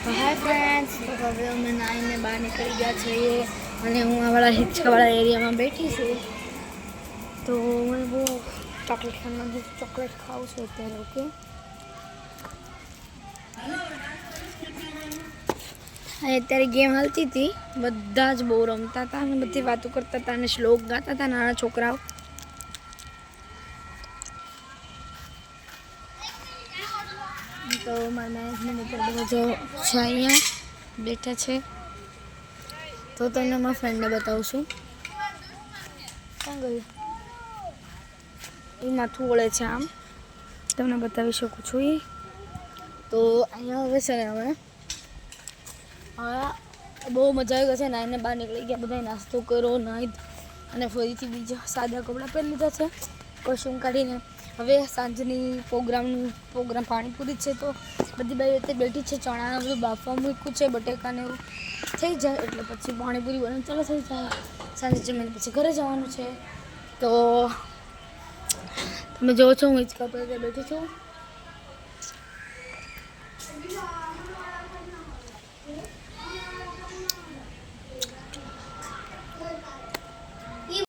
તો hi friends, તો હવે અમે નાઈને બહાર નીકળી ગયા છીએ અને હું આવાળા હિંચકાવાળા એરિયામાં બેઠી છું. તો મને બહુ ચોકલેટ ખાવાનું ચોકલેટ ખાવું છે અત્યારે. ઓકે, અત્યારે ગેમ હાલતી હતી, બધા જ બહુ રમતા હતા અને બધી વાતો કરતા હતા અને શ્લોક ગાતા હતા નાના છોકરાઓ. તો મારા મેનેજમેન્ટ અત્યારે બધા છે અહીંયા બેઠા છે. તો તમને મારા ફ્રેન્ડને બતાવું છું. ક્યાં ગયું? એ માથું વળે છે, આમ તમને બતાવી શકું છું. એ તો અહીંયા હવે છે ને અમે બહુ મજા આવી ગઈ છે. નાઈને બહાર નીકળી ગયા, બધાએ નાસ્તો કર્યો, નાહી અને ફરીથી બીજા સાદા કપડાં પહેરી લીધા છે કોસ્ટ્યુમ કાઢીને. હવે સાંજની પ્રોગ્રામ પાણીપુરી છે, તો બધી બાઈ અત્યારે બેઠી છે. ચણાને બધું બાફવા મૂક્યું છે, બટેકાને એવું થઈ જાય એટલે પછી પાણીપુરી બને ચાલો થઈ જાય. સાંજે જમીને પછી ઘરે જવાનું છે. તો તમે જોવો છો હું હિંચકા પર બેઠી છું